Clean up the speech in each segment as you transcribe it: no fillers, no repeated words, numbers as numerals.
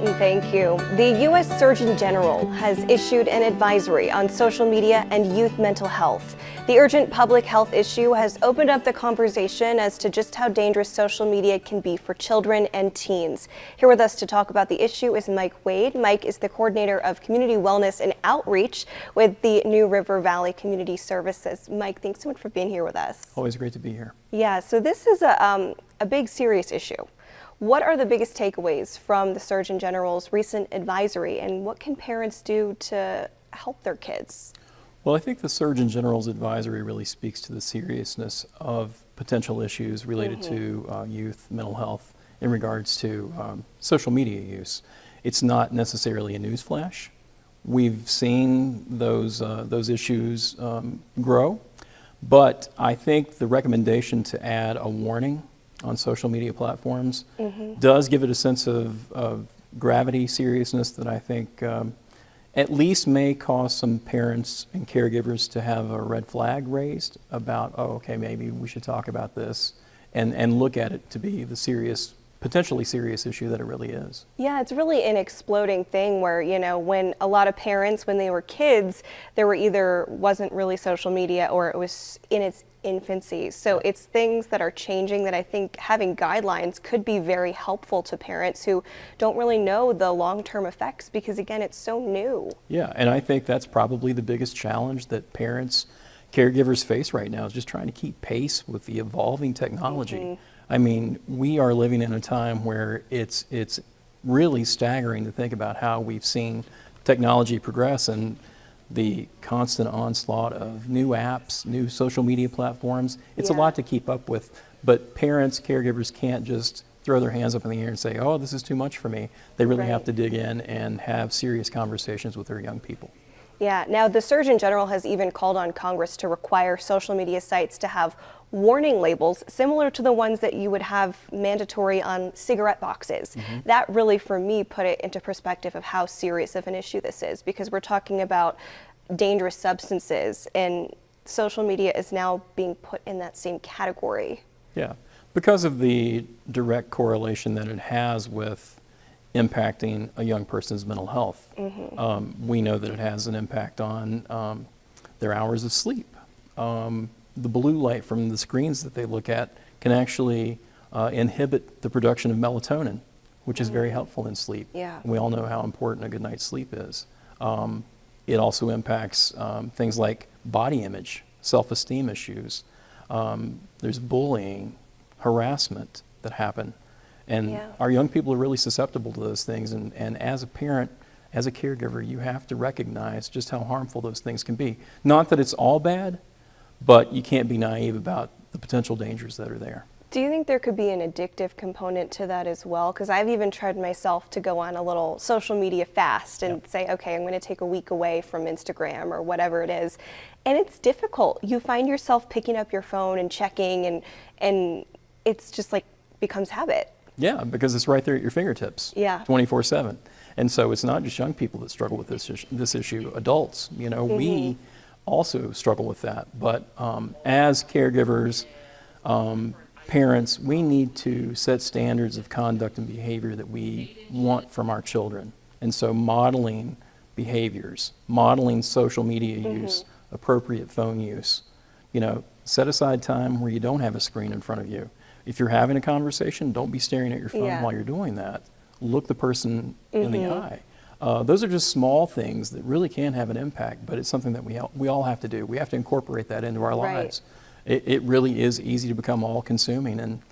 Thank you. The U.S. Surgeon General has issued an advisory on social media and youth mental health. The urgent public health issue has opened up the conversation as to just how dangerous social media can be for children and teens. Here with us to talk about the issue is Mike Wade. Mike is the coordinator of community wellness and outreach with the New River Valley Community Services. Mike, thanks so much for being here with us. Always great to be here. Yeah, so this is a big, serious issue. What are the biggest takeaways from the Surgeon General's recent advisory, and what can parents do to help their kids? Well, I think the Surgeon General's advisory really speaks to the seriousness of potential issues related to youth mental health in regards to social media use. It's not necessarily a newsflash. We've seen those issues grow, but I think the recommendation to add a warning on social media platforms does give it a sense of gravity, seriousness that I think at least may cause some parents and caregivers to have a red flag raised about, oh, okay, maybe we should talk about this and look at it to be the potentially serious issue that it really is. Yeah, it's really an exploding thing where, you know, when a lot of parents, when they were kids, there were either wasn't really social media or it was in its infancy. So it's things that are changing that I think having guidelines could be very helpful to parents who don't really know the long-term effects because, again, it's so new. Yeah, and I think that's probably the biggest challenge that parents, caregivers face right now is just trying to keep pace with the evolving technology. I mean, we are living in a time where it's really staggering to think about how we've seen technology progress and the constant onslaught of new apps, new social media platforms. It's a lot to keep up with, but parents, caregivers can't just throw their hands up in the air and say, oh, this is too much for me. They really have to dig in and have serious conversations with their young people. Yeah, now the Surgeon General has even called on Congress to require social media sites to have warning labels similar to the ones that you would have mandatory on cigarette boxes. That really, for me, put it into perspective of how serious of an issue this is, because we're talking about dangerous substances and social media is now being put in that same category. Yeah, because of the direct correlation that it has with impacting a young person's mental health. We know that it has an impact on their hours of sleep. The blue light from the screens that they look at can actually inhibit the production of melatonin, which is very helpful in sleep. Yeah. We all know how important a good night's sleep is. It also impacts things like body image, self-esteem issues. There's bullying, harassment that happen. And our young people are really susceptible to those things. And as a parent, as a caregiver, you have to recognize just how harmful those things can be. Not that it's all bad, but you can't be naive about the potential dangers that are there. Do you think there could be an addictive component to that as well? Because I've even tried myself to go on a little social media fast and say, okay, I'm going to take a week away from Instagram or whatever it is. And it's difficult. You find yourself picking up your phone and checking, and it's just like becomes habit. Yeah, because it's right there at your fingertips, 24/7. And so it's not just young people that struggle with this issue. Adults, you know, we also struggle with that. But as caregivers, parents, we need to set standards of conduct and behavior that we want from our children. And so modeling behaviors, modeling social media use, appropriate phone use, you know, set aside time where you don't have a screen in front of you. If you're having a conversation, don't be staring at your phone while you're doing that. Look the person in the eye. Those are just small things that really can have an impact, but it's something that we all have to do. We have to incorporate that into our lives. It really is easy to become all-consuming, and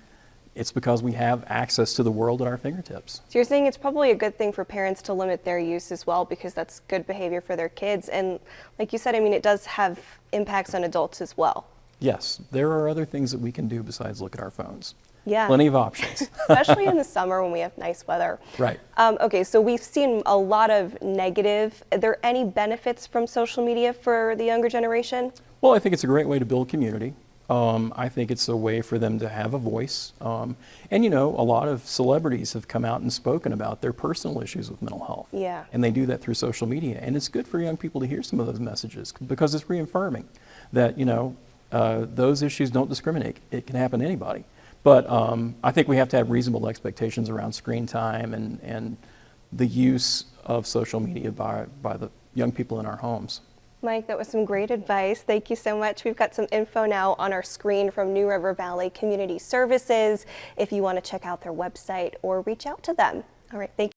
it's because we have access to the world at our fingertips. So you're saying it's probably a good thing for parents to limit their use as well, because that's good behavior for their kids. And like you said, I mean, it does have impacts on adults as well. Yes, there are other things that we can do besides look at our phones. Yeah. Plenty of options. Especially in the summer when we have nice weather. Right. Okay, so we've seen a lot of negative. Are there any benefits from social media for the younger generation? Well, I think it's a great way to build community. I think it's a way for them to have a voice. And you know, a lot of celebrities have come out and spoken about their personal issues with mental health. Yeah. And they do that through social media. And it's good for young people to hear some of those messages because it's reaffirming that, you know, those issues don't discriminate. It can happen to anybody. But I think we have to have reasonable expectations around screen time and the use of social media by the young people in our homes. Mike, that was some great advice. Thank you so much. We've got some info now on our screen from New River Valley Community Services if you want to check out their website or reach out to them. All right, thank you.